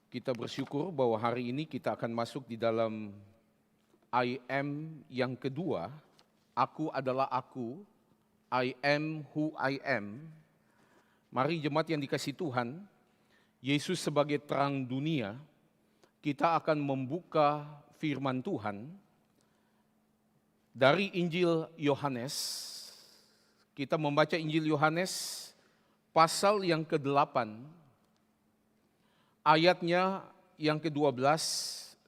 Kita bersyukur bahwa hari ini kita akan masuk di dalam I am yang kedua. Aku adalah aku, I am who I am. Mari jemaat yang dikasihi Tuhan, Yesus sebagai terang dunia, kita akan membuka firman Tuhan dari Injil Yohanes. Kita membaca Injil Yohanes pasal yang ke-8, ayatnya yang ke-12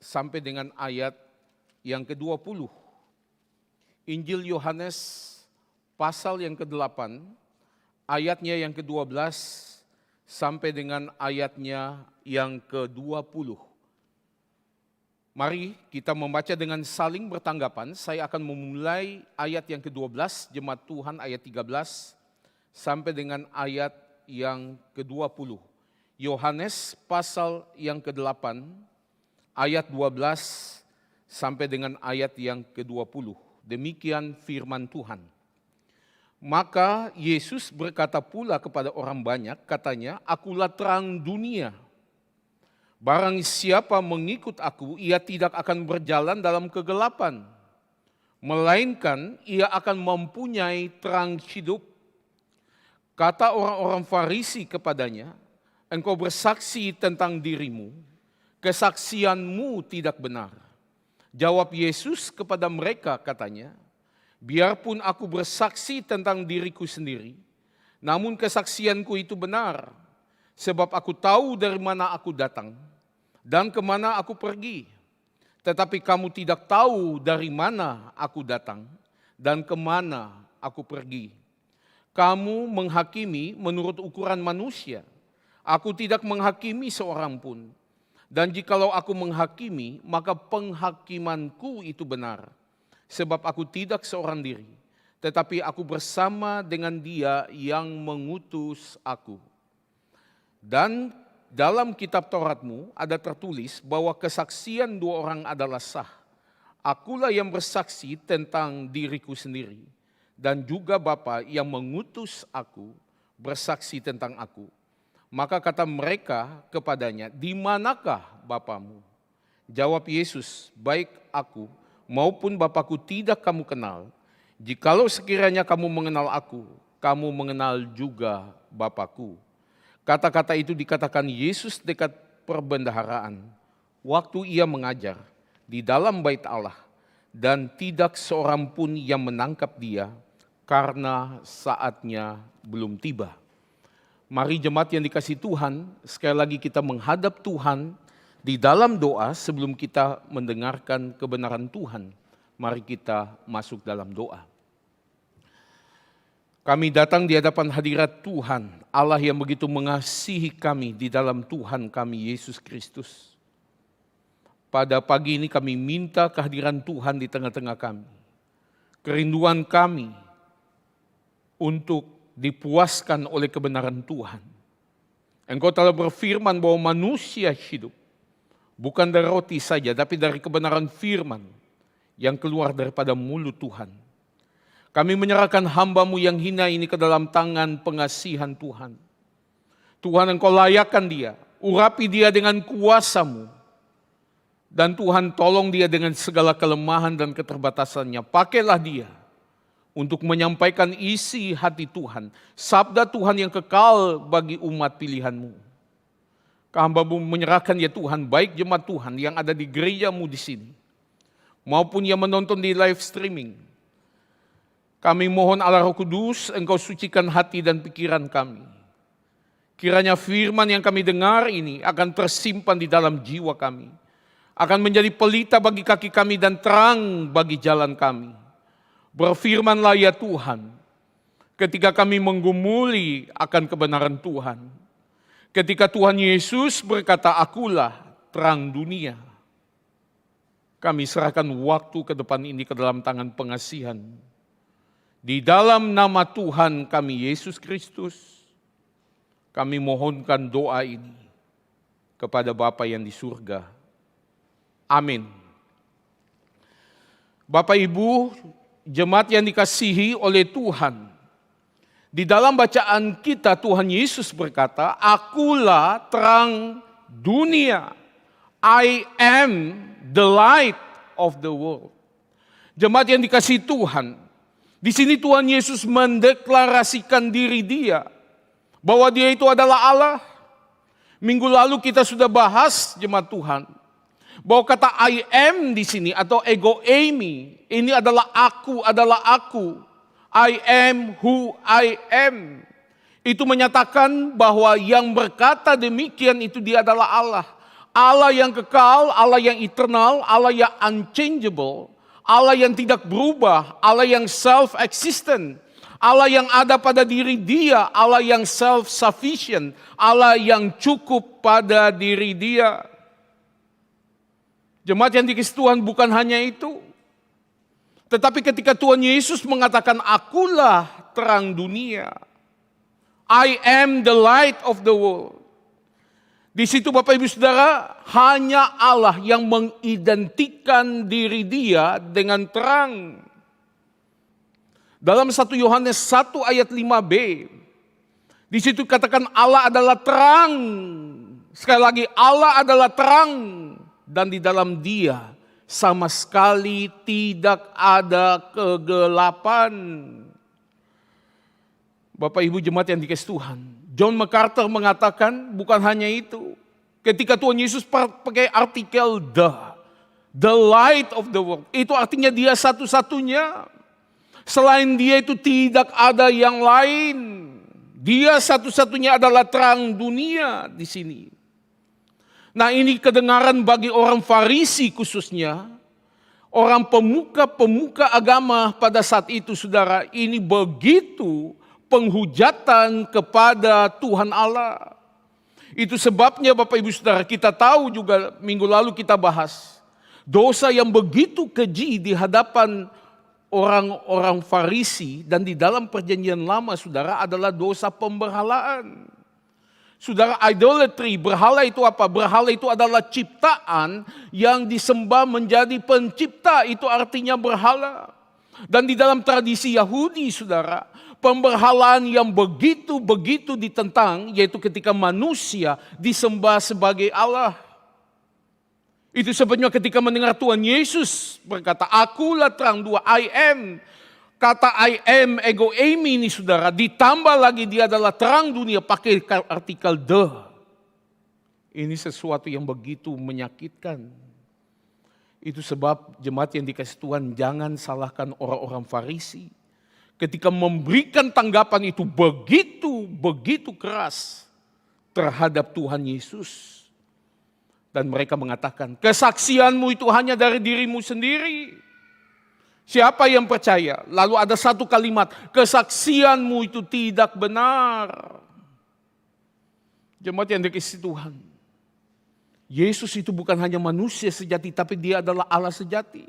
sampai dengan ayat yang ke-20. Injil Yohanes pasal yang ke-8, ayatnya yang ke-12 sampai dengan ayatnya yang ke-20. Mari kita membaca dengan saling bertanggapan. Saya akan memulai ayat yang ke-12, jemaat Tuhan ayat 13 sampai dengan ayat yang ke-20. Yohanes pasal yang ke-8, ayat 12 sampai dengan ayat yang ke-20. Demikian firman Tuhan. Maka Yesus berkata pula kepada orang banyak, katanya, "Akulah terang dunia. Barang siapa mengikut aku, ia tidak akan berjalan dalam kegelapan, melainkan ia akan mempunyai terang hidup." Kata orang-orang Farisi kepadanya, "Engkau bersaksi tentang dirimu, kesaksianmu tidak benar." Jawab Yesus kepada mereka, katanya, "Biarpun aku bersaksi tentang diriku sendiri, namun kesaksianku itu benar, sebab aku tahu dari mana aku datang dan kemana aku pergi. Tetapi kamu tidak tahu dari mana aku datang dan kemana aku pergi. Kamu menghakimi menurut ukuran manusia. Aku tidak menghakimi seorang pun. Dan jikalau aku menghakimi, maka penghakimanku itu benar. Sebab aku tidak seorang diri, tetapi aku bersama dengan Dia yang mengutus aku. Dan dalam kitab Tauratmu ada tertulis bahwa kesaksian dua orang adalah sah. Akulah yang bersaksi tentang diriku sendiri, dan juga Bapa yang mengutus aku bersaksi tentang aku." Maka kata mereka kepadanya, "Di manakah Bapamu?" Jawab Yesus, "Baik aku maupun Bapakku tidak kamu kenal. Jikalau sekiranya kamu mengenal aku, kamu mengenal juga Bapakku." Kata-kata itu dikatakan Yesus dekat perbendaharaan, waktu ia mengajar di dalam bait Allah, dan tidak seorang pun yang menangkap dia, karena saatnya belum tiba. Mari jemaat yang dikasihi Tuhan, sekali lagi kita menghadap Tuhan di dalam doa sebelum kita mendengarkan kebenaran Tuhan. Mari kita masuk dalam doa. Kami datang di hadapan hadirat Tuhan, Allah yang begitu mengasihi kami di dalam Tuhan kami Yesus Kristus. Pada pagi ini kami minta kehadiran Tuhan di tengah-tengah kami. Kerinduan kami untuk dipuaskan oleh kebenaran Tuhan. Engkau telah berfirman bahwa manusia hidup bukan dari roti saja, tapi dari kebenaran firman yang keluar daripada mulut Tuhan. Kami menyerahkan hamba-Mu yang hina ini ke dalam tangan pengasihan Tuhan. Tuhan, Engkau layakkan dia, urapi dia dengan kuasa-Mu. Dan Tuhan, tolong dia dengan segala kelemahan dan keterbatasannya. Pakailah dia untuk menyampaikan isi hati Tuhan, sabda Tuhan yang kekal bagi umat pilihan-Mu. Hamba-Mu menyerahkan ya Tuhan, baik jemaat Tuhan yang ada di gereja-Mu di sini, maupun yang menonton di live streaming. Kami mohon Allah Roh Kudus, Engkau sucikan hati dan pikiran kami. Kiranya firman yang kami dengar ini akan tersimpan di dalam jiwa kami, akan menjadi pelita bagi kaki kami dan terang bagi jalan kami. Berfirmanlah ya Tuhan, ketika kami menggumuli akan kebenaran Tuhan. Ketika Tuhan Yesus berkata, "Akulah terang dunia." Kami serahkan waktu ke depan ini ke dalam tangan pengasihan. Di dalam nama Tuhan kami Yesus Kristus, kami mohonkan doa ini kepada Bapa yang di surga. Amin. Bapak Ibu, jemaat yang dikasihi oleh Tuhan, di dalam bacaan kita Tuhan Yesus berkata, "Akulah terang dunia. I am the light of the world. Jemaat yang dikasihi Tuhan, di sini Tuhan Yesus mendeklarasikan diri Dia, bahwa Dia itu adalah Allah. Minggu lalu kita sudah bahas, jemaat Tuhan, bahwa kata I am di sini atau ego eimi, ini adalah aku, I am who I am. Itu menyatakan bahwa yang berkata demikian itu Dia adalah Allah. Allah yang kekal, Allah yang eternal, Allah yang unchangeable, Allah yang tidak berubah, Allah yang self-existent, Allah yang ada pada diri Dia, Allah yang self-sufficient, Allah yang cukup pada diri Dia. Jemaat yang dikasihi Tuhan, bukan hanya itu. Tetapi ketika Tuhan Yesus mengatakan, akulah terang dunia, I am the light of the world. Di situ Bapak Ibu Saudara, hanya Allah yang mengidentikan diri Dia dengan terang. Dalam 1 Yohanes 1 ayat 5b, di situ katakan Allah adalah terang. Sekali lagi, Allah adalah terang, dan di dalam Dia sama sekali tidak ada kegelapan. Bapak Ibu jemaat yang dikasihi Tuhan, John MacArthur mengatakan bukan hanya itu. Ketika Tuhan Yesus pakai artikel the light of the world, itu artinya Dia satu-satunya. Selain Dia itu tidak ada yang lain. Dia satu-satunya adalah terang dunia di sini. Nah, ini kedengaran bagi orang Farisi khususnya, orang pemuka-pemuka agama pada saat itu, saudara, ini begitu penghujatan kepada Tuhan Allah. Itu sebabnya Bapak Ibu Saudara, kita tahu juga minggu lalu kita bahas, dosa yang begitu keji di hadapan orang-orang Farisi dan di dalam perjanjian lama, saudara, adalah dosa pemberhalaan. Saudara, idolatry, berhala itu apa? Berhala itu adalah ciptaan yang disembah menjadi pencipta, itu artinya berhala. Dan di dalam tradisi Yahudi, saudara, pemberhalaan yang begitu ditentang, yaitu ketika manusia disembah sebagai Allah. Itu sebabnya ketika mendengar Tuhan Yesus berkata, akulah terang dua, I am. Kata I am, ego eimi ini saudara, ditambah lagi Dia adalah terang dunia, pakai artikel the. Ini sesuatu yang begitu menyakitkan. Itu sebab jemaat yang dikasihi Tuhan, jangan salahkan orang-orang Farisi. Ketika memberikan tanggapan itu begitu keras terhadap Tuhan Yesus. Dan mereka mengatakan, kesaksianmu itu hanya dari dirimu sendiri. Siapa yang percaya? Lalu ada satu kalimat, kesaksianmu itu tidak benar. Jemaat yang dikasihi Tuhan, Yesus itu bukan hanya manusia sejati, tapi Dia adalah Allah sejati.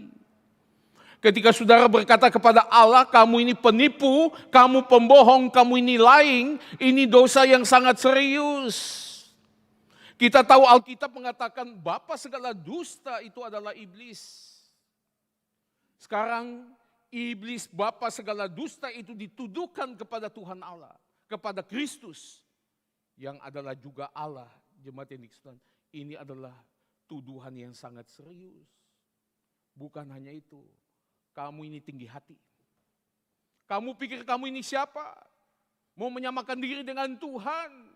Ketika saudara berkata kepada Allah, kamu ini penipu, kamu pembohong, kamu ini lying, ini dosa yang sangat serius. Kita tahu Alkitab mengatakan bapa segala dusta itu adalah iblis. Sekarang iblis bapa segala dusta itu dituduhkan kepada Tuhan Allah, kepada Kristus yang adalah juga Allah. Jemaat yang dikasihi Tuhan, ini adalah tuduhan yang sangat serius. Bukan hanya itu, kamu ini tinggi hati. Kamu pikir kamu ini siapa? Mau menyamakan diri dengan Tuhan.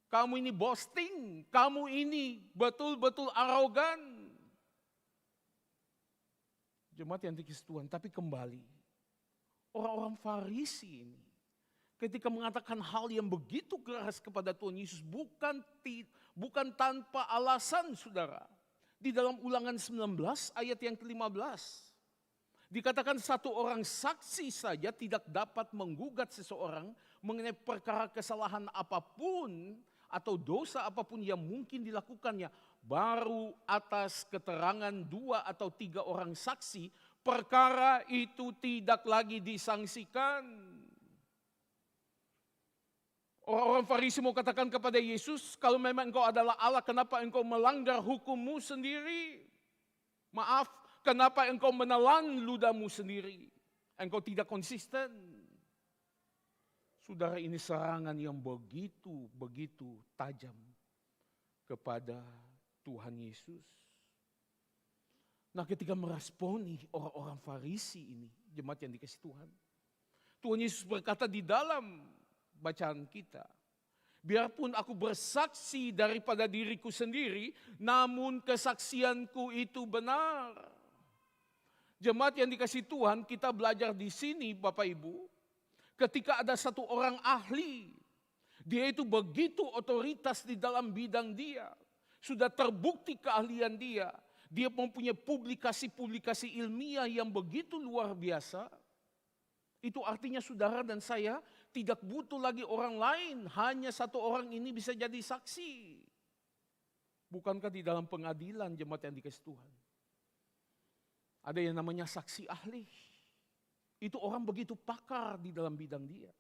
Kamu ini boasting, kamu ini betul-betul arogan. Jemaat yang dikasihi Tuhan, tapi kembali, orang-orang Farisi ini, ketika mengatakan hal yang begitu keras kepada Tuhan Yesus, bukan tanpa alasan, saudara. Di dalam Ulangan 19 ayat yang ke-15, dikatakan satu orang saksi saja tidak dapat menggugat seseorang mengenai perkara kesalahan apapun atau dosa apapun yang mungkin dilakukannya. Baru atas keterangan 2 atau 3 orang saksi, perkara itu tidak lagi disangsikan. Orang-orang Farisi mau katakan kepada Yesus, kalau memang engkau adalah Allah, kenapa engkau melanggar hukummu sendiri? Maaf, kenapa engkau menelan ludahmu sendiri? Engkau tidak konsisten. Saudara, ini serangan yang begitu tajam. kepada Tuhan Yesus. Nah, ketika meresponi orang-orang Farisi ini, jemaat yang dikasihi Tuhan, Tuhan Yesus berkata di dalam bacaan kita, biarpun aku bersaksi daripada diriku sendiri, namun kesaksianku itu benar. Jemaat yang dikasihi Tuhan, kita belajar di sini Bapak Ibu, ketika ada satu orang ahli, dia itu begitu otoritas di dalam bidang dia, sudah terbukti keahlian dia, dia mempunyai publikasi-publikasi ilmiah yang begitu luar biasa. Itu artinya saudara dan saya tidak butuh lagi orang lain, hanya satu orang ini bisa jadi saksi. Bukankah di dalam pengadilan jemaat yang dikasihi Tuhan, ada yang namanya saksi ahli. Itu orang begitu pakar di dalam bidang dia.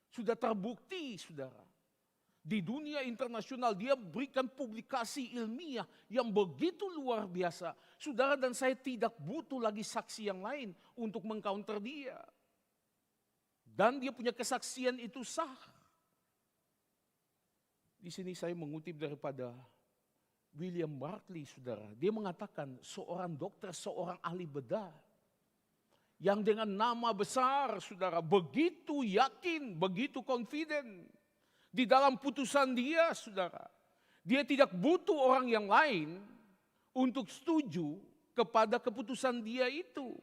Sudah terbukti saudara. Di dunia internasional dia berikan publikasi ilmiah yang begitu luar biasa. Saudara dan saya tidak butuh lagi saksi yang lain untuk mengcounter dia. Dan dia punya kesaksian itu sah. Di sini saya mengutip daripada William Barclay, saudara. Dia mengatakan seorang dokter, seorang ahli bedah, yang dengan nama besar, saudara, begitu yakin, begitu confident di dalam putusan dia, saudara. Dia tidak butuh orang yang lain untuk setuju kepada keputusan dia itu.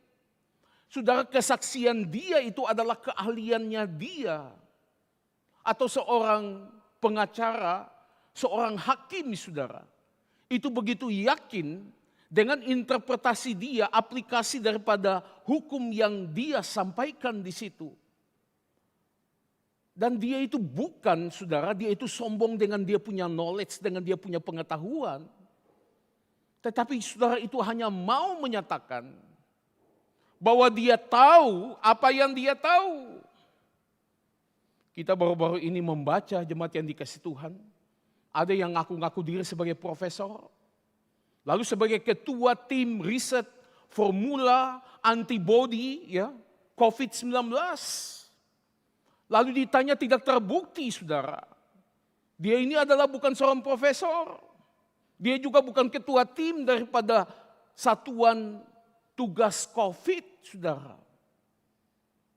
Saudara, kesaksian dia itu adalah keahliannya dia. Atau seorang pengacara, seorang hakim, saudara. Itu begitu yakin dengan interpretasi dia, aplikasi daripada hukum yang dia sampaikan di situ. Dan dia itu bukan, saudara, dia itu sombong dengan dia punya knowledge, dengan dia punya pengetahuan. Tetapi saudara itu hanya mau menyatakan bahwa dia tahu apa yang dia tahu. Kita baru-baru ini membaca jemaat yang dikasihi Tuhan. Ada yang ngaku-ngaku diri sebagai profesor. Lalu sebagai ketua tim riset formula antibody ya, COVID-19. Lalu ditanya tidak terbukti saudara. Dia ini adalah bukan seorang profesor. Dia juga bukan ketua tim daripada satuan tugas COVID, saudara.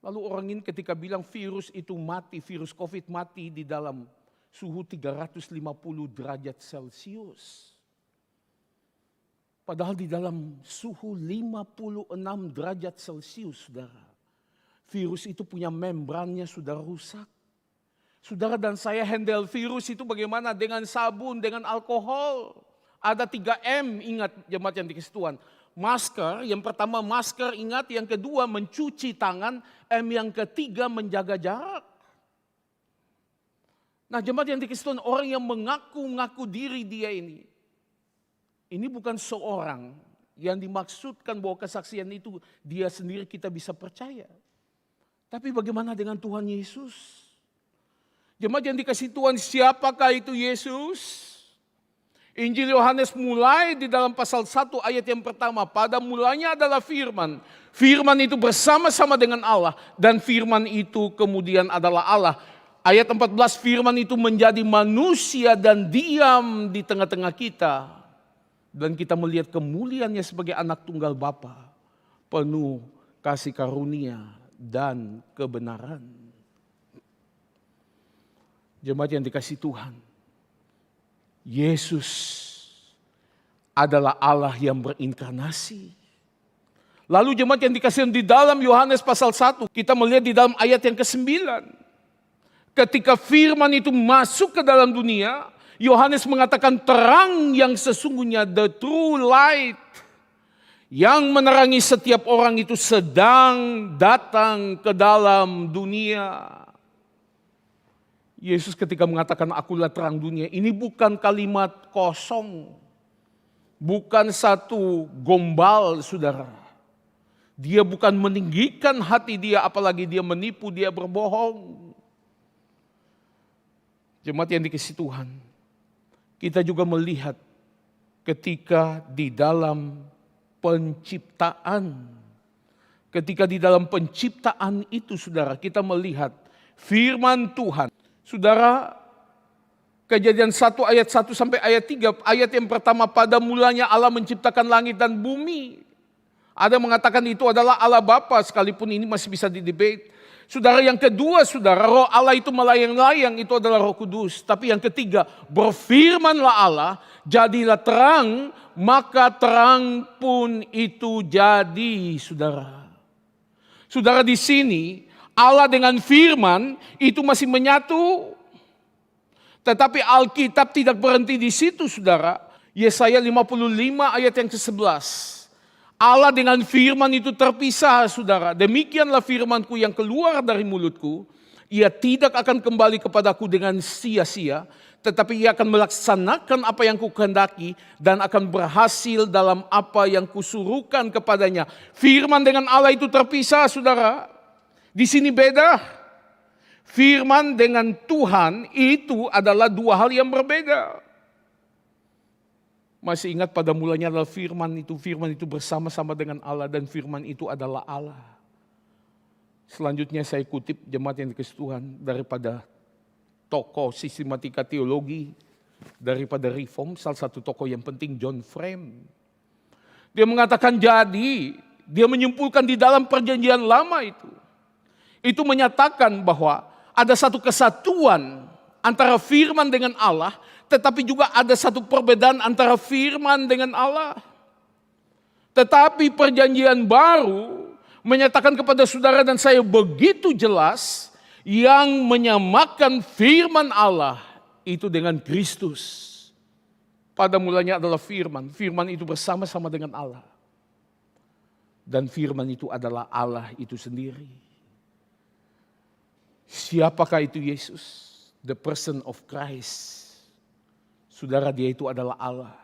Lalu orang ini ketika bilang virus itu mati, virus COVID mati di dalam suhu 350 derajat Celcius. Padahal di dalam suhu 56 derajat Celcius, saudara. Virus itu punya membrannya sudah rusak. Saudara dan saya handle virus itu bagaimana? Dengan sabun, dengan alkohol. Ada 3M, ingat jemaat yang dikasihi Tuhan. Masker, yang pertama masker ingat, yang kedua mencuci tangan, M yang ketiga menjaga jarak. Nah jemaat yang dikasihi Tuhan, orang yang mengaku-ngaku diri dia ini bukan seorang yang dimaksudkan bahwa kesaksian itu dia sendiri kita bisa percaya. Tapi bagaimana dengan Tuhan Yesus? Jemaat yang dikasihi Tuhan, siapakah itu Yesus? Injil Yohanes mulai di dalam pasal 1 ayat yang pertama. Pada mulanya adalah firman. Firman itu bersama-sama dengan Allah. Dan firman itu kemudian adalah Allah. Ayat 14, firman itu menjadi manusia dan diam di tengah-tengah kita. Dan kita melihat kemuliaannya sebagai anak tunggal Bapa, penuh kasih karunia dan kebenaran. Jemaat yang dikasihi Tuhan, Yesus adalah Allah yang berinkarnasi. Lalu jemaat yang dikasihi di dalam Yohanes pasal 1, kita melihat di dalam ayat yang ke-9. Ketika firman itu masuk ke dalam dunia, Yohanes mengatakan terang yang sesungguhnya, the true light, yang menerangi setiap orang itu sedang datang ke dalam dunia. Yesus ketika mengatakan akulah terang dunia, ini bukan kalimat kosong. Bukan satu gombal, saudara. Dia bukan meninggikan hati dia, apalagi dia menipu, dia berbohong. Jemaat yang dikasihi Tuhan, kita juga melihat ketika di dalam penciptaan. Ketika di dalam penciptaan itu, saudara, kita melihat firman Tuhan. Saudara, Kejadian 1 ayat 1 sampai ayat 3. Ayat yang pertama, pada mulanya Allah menciptakan langit dan bumi. Ada mengatakan itu adalah Allah Bapa, sekalipun ini masih bisa didebate. Saudara, yang kedua, saudara, roh Allah itu melayang-layang, itu adalah Roh Kudus. Tapi yang ketiga, berfirmanlah Allah, jadilah terang, maka terang pun itu jadi, saudara. Saudara, di sini Allah dengan firman itu masih menyatu. Tetapi Alkitab tidak berhenti di situ, saudara. Yesaya 55 ayat yang ke-11. Allah dengan firman itu terpisah, saudara. Demikianlah firmanku yang keluar dari mulutku. Ia tidak akan kembali kepadaku dengan sia-sia, tetapi ia akan melaksanakan apa yang kukehendaki dan akan berhasil dalam apa yang kusuruhkan kepadanya. Firman dengan Allah itu terpisah, saudara. Di sini beda. Firman dengan Tuhan itu adalah dua hal yang berbeda. Masih ingat pada mulanya adalah firman itu bersama-sama dengan Allah dan firman itu adalah Allah. Selanjutnya saya kutip jemaat yang dikasihi Tuhan daripada tokoh sistematika teologi, daripada Reform, salah satu tokoh yang penting, John Frame. Dia mengatakan dia menyimpulkan di dalam perjanjian lama itu menyatakan bahwa ada satu kesatuan antara firman dengan Allah, tetapi juga ada satu perbedaan antara firman dengan Allah. Tetapi perjanjian baru menyatakan kepada saudara dan saya begitu jelas, yang menyamakan firman Allah itu dengan Kristus. Pada mulanya adalah firman. Firman itu bersama-sama dengan Allah. Dan firman itu adalah Allah itu sendiri. Siapakah itu Yesus? The person of Christ. Saudara, dia itu adalah Allah.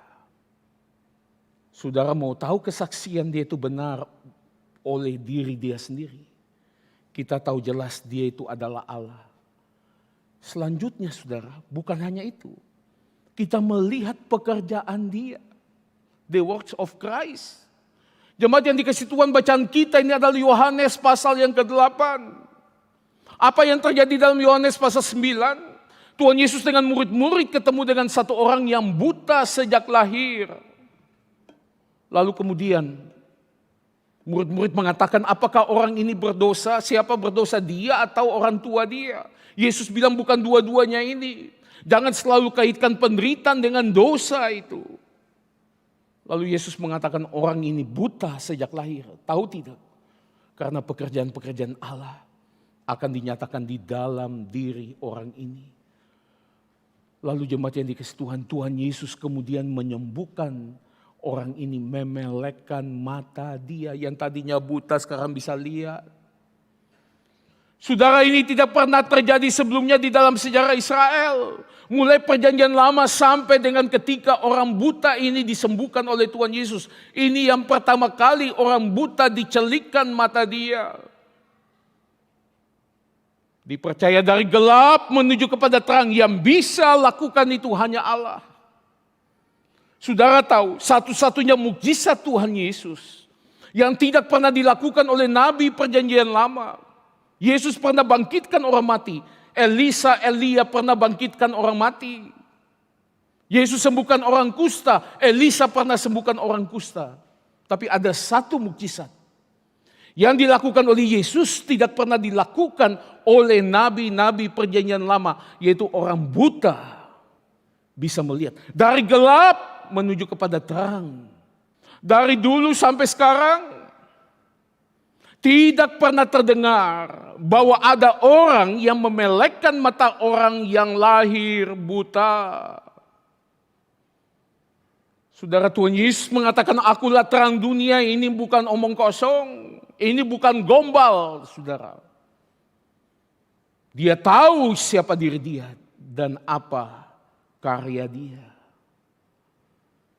Saudara mau tahu kesaksian dia itu benar oleh diri dia sendiri. Kita tahu jelas dia itu adalah Allah. Selanjutnya saudara, bukan hanya itu. Kita melihat pekerjaan dia. The works of Christ. Jemaat yang dikasihi Tuhan, bacaan kita ini adalah Yohanes pasal yang ke-8. Apa yang terjadi dalam Yohanes pasal 9? Tuhan Yesus dengan murid-murid ketemu dengan satu orang yang buta sejak lahir. Lalu kemudian murid-murid mengatakan, apakah orang ini berdosa? Siapa berdosa, dia atau orang tua dia? Yesus bilang bukan dua-duanya ini. Jangan selalu kaitkan penderitaan dengan dosa itu. Lalu Yesus mengatakan orang ini buta sejak lahir. Tahu tidak? Karena pekerjaan-pekerjaan Allah akan dinyatakan di dalam diri orang ini. Lalu jemaat yang dikasihi Tuhan, Tuhan Yesus kemudian menyembuhkan orang ini, memelekkan mata dia yang tadinya buta sekarang bisa lihat. Saudara, ini tidak pernah terjadi sebelumnya di dalam sejarah Israel. Mulai perjanjian lama sampai dengan ketika orang buta ini disembuhkan oleh Tuhan Yesus. Ini yang pertama kali orang buta dicelikkan mata dia. Dipercaya dari gelap menuju kepada terang, yang bisa lakukan itu hanya Allah. Saudara tahu, satu-satunya mukjizat Tuhan Yesus yang tidak pernah dilakukan oleh nabi perjanjian lama. Yesus pernah bangkitkan orang mati. Elia pernah bangkitkan orang mati. Yesus sembuhkan orang kusta. Elisa pernah sembuhkan orang kusta. Tapi ada satu mukjizat yang dilakukan oleh Yesus tidak pernah dilakukan oleh nabi-nabi perjanjian lama, yaitu orang buta bisa melihat. Dari gelap menuju kepada terang. Dari dulu sampai sekarang tidak pernah terdengar bahwa ada orang yang memelekkan mata orang yang lahir buta. Saudara, Tuhan Yesus mengatakan, akulah terang dunia. Ini bukan omong kosong. Ini bukan gombal, saudara. Dia tahu siapa diri dia dan apa karya dia.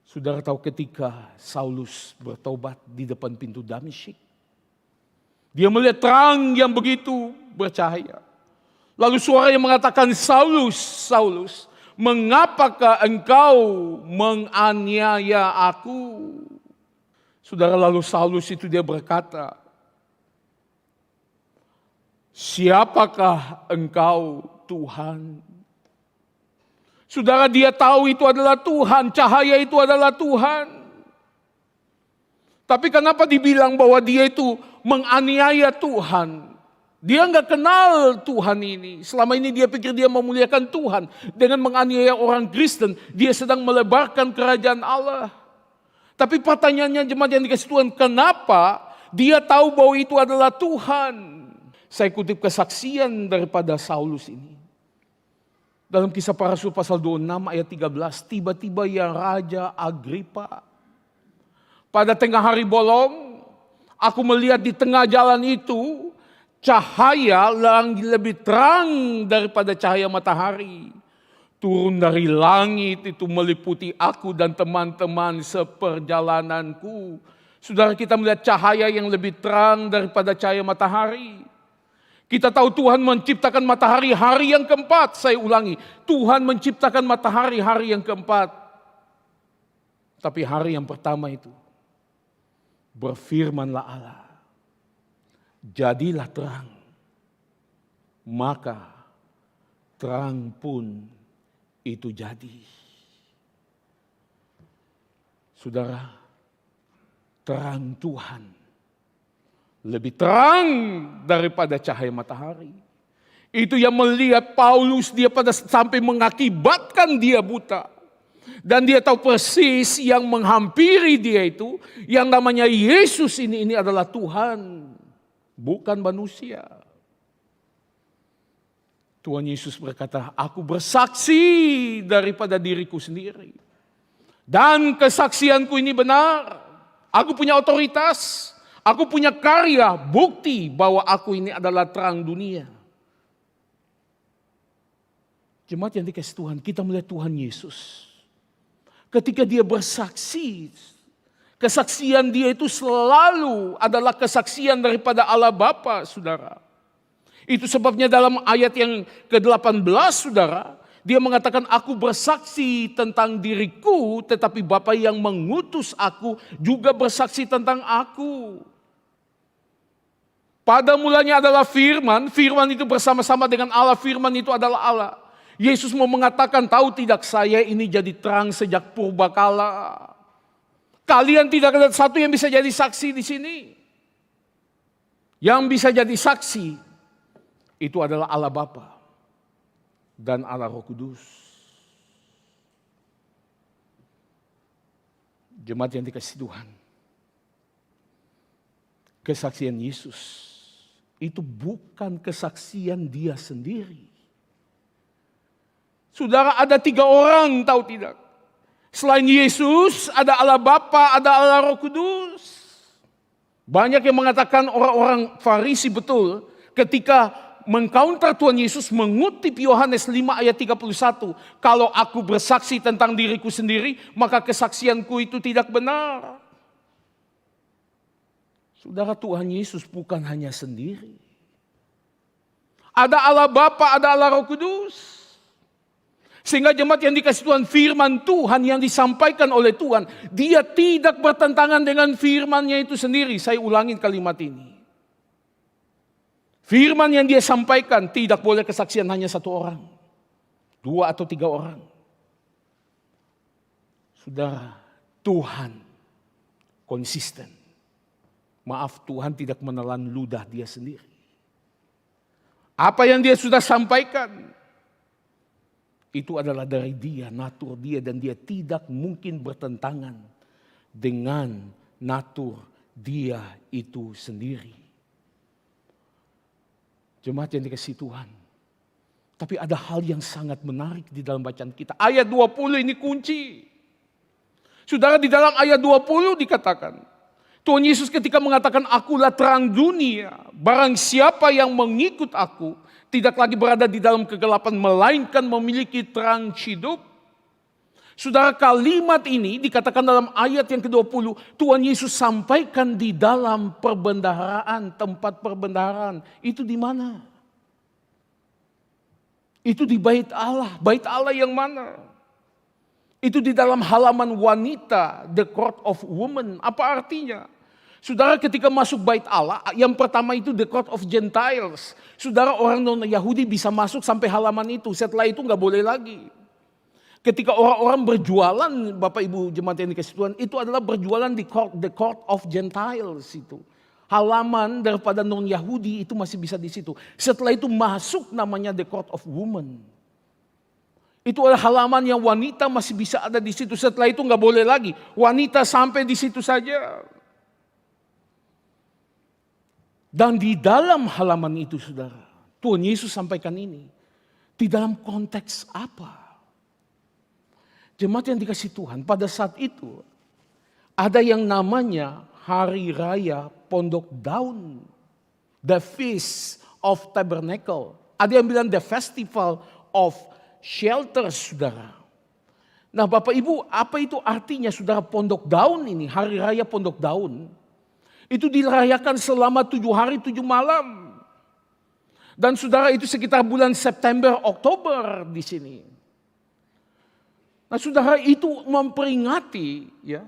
Saudara tahu ketika Saulus bertobat di depan pintu Damesyik, dia melihat terang yang begitu bercahaya. Lalu suara yang mengatakan, Saulus, Saulus, mengapakah engkau menganiaya aku? Saudara, lalu Saulus itu dia berkata, siapakah engkau Tuhan? Saudara, dia tahu itu adalah Tuhan, cahaya itu adalah Tuhan. Tapi kenapa dibilang bahwa dia itu menganiaya Tuhan? Dia nggak kenal Tuhan ini. Selama ini dia pikir dia memuliakan Tuhan. Dengan menganiaya orang Kristen, dia sedang melebarkan kerajaan Allah. Tapi pertanyaannya jemaat yang dikasih Tuhan, kenapa dia tahu bahwa itu adalah Tuhan? Saya kutip kesaksian daripada Saulus ini. Dalam Kisah Para Rasul pasal 26 ayat 13, tiba-tiba ya Raja Agripa, pada tengah hari bolong, aku melihat di tengah jalan itu cahaya yang lebih terang daripada cahaya matahari. Turun dari langit itu meliputi aku dan teman-teman seperjalananku. Saudara, kita melihat cahaya yang lebih terang daripada cahaya matahari. Kita tahu Tuhan menciptakan matahari hari yang keempat. Saya ulangi, Tuhan menciptakan matahari hari yang keempat. Tapi hari yang pertama itu, berfirmanlah Allah, jadilah terang, maka terang pun itu jadi. Saudara, terang Tuhan lebih terang daripada cahaya matahari. Itu yang melihat Paulus, dia pada sampai mengakibatkan dia buta. Dan dia tahu persis yang menghampiri dia itu, yang namanya Yesus ini adalah Tuhan, bukan manusia. Tuhan Yesus berkata, aku bersaksi daripada diriku sendiri. Dan kesaksianku ini benar. Aku punya otoritas, aku punya karya, bukti bahwa aku ini adalah terang dunia. Jemaat yang dikasih Tuhan, kita melihat Tuhan Yesus. Ketika dia bersaksi, kesaksian dia itu selalu adalah kesaksian daripada Allah Bapa, saudara. Itu sebabnya dalam ayat yang ke-18, saudara, dia mengatakan, aku bersaksi tentang diriku, tetapi Bapa yang mengutus aku juga bersaksi tentang aku. Pada mulanya adalah firman, firman itu bersama-sama dengan Allah, firman itu adalah Allah. Yesus mau mengatakan, tahu tidak saya ini jadi terang sejak purbakala. Kalian tidak ada satu yang bisa jadi saksi di sini. Yang bisa jadi saksi itu adalah Allah Bapa dan Allah Roh Kudus. Jemaat yang dikasihi Tuhan, kesaksian Yesus itu bukan kesaksian dia sendiri. Saudara, ada 3 orang, tahu tidak? Selain Yesus, ada Allah Bapa, ada Allah Roh Kudus. Banyak yang mengatakan orang-orang Farisi betul ketika mengcounter Tuhan Yesus, mengutip Yohanes 5 ayat 31. Kalau aku bersaksi tentang diriku sendiri, maka kesaksianku itu tidak benar. Saudara, Tuhan Yesus bukan hanya sendiri. Ada Allah Bapa, ada Allah Roh Kudus. Sehingga jemaat yang dikasih Tuhan, firman Tuhan yang disampaikan oleh Tuhan, dia tidak bertentangan dengan firman-Nya itu sendiri. Saya ulangin kalimat ini. Firman yang dia sampaikan tidak boleh kesaksian hanya 1 orang, 2 atau 3 orang. Saudara, Tuhan konsisten. Maaf, Tuhan tidak menelan ludah dia sendiri. Apa yang dia sudah sampaikan, itu adalah dari dia, natur dia, dan dia tidak mungkin bertentangan dengan natur dia itu sendiri. Jemaat yang dikasihi Tuhan. Tapi ada hal yang sangat menarik di dalam bacaan kita. Ayat 20 ini kunci. Saudara, di dalam ayat 20 dikatakan, Tuhan Yesus ketika mengatakan, akulah terang dunia, barang siapa yang mengikut aku, tidak lagi berada di dalam kegelapan, melainkan memiliki terang hidup. Saudara, kalimat ini dikatakan dalam ayat yang ke-20, Tuhan Yesus sampaikan di dalam perbendaharaan, tempat perbendaharaan. Itu di mana? Itu di bait Allah. Bait Allah yang mana? Itu di dalam halaman wanita, the court of women. Apa artinya? Saudara, ketika masuk bait Allah, yang pertama itu the court of Gentiles. Saudara, orang non-Yahudi bisa masuk sampai halaman itu. Setelah itu nggak boleh lagi. Ketika orang-orang berjualan, Bapak Ibu jemaat yang dikasih Tuhan, itu adalah berjualan di the court of Gentiles itu. Halaman daripada non-Yahudi itu masih bisa di situ. Setelah itu masuk namanya the court of women. Itu adalah halaman yang wanita masih bisa ada di situ. Setelah itu nggak boleh lagi. Wanita sampai di situ saja. Dan di dalam halaman itu saudara, Tuhan Yesus sampaikan ini. Di dalam konteks apa? Jemaat yang dikasih Tuhan, pada saat itu ada yang namanya Hari Raya Pondok Daun. The Feast of Tabernacle. Ada yang bilang the Festival of Shelter, saudara. Nah Bapak Ibu, apa itu artinya saudara Pondok Daun ini? Hari Raya Pondok Daun. Itu dirayakan selama 7 hari 7 malam. Dan saudara itu sekitar bulan September, Oktober di sini. Nah saudara itu memperingati ya,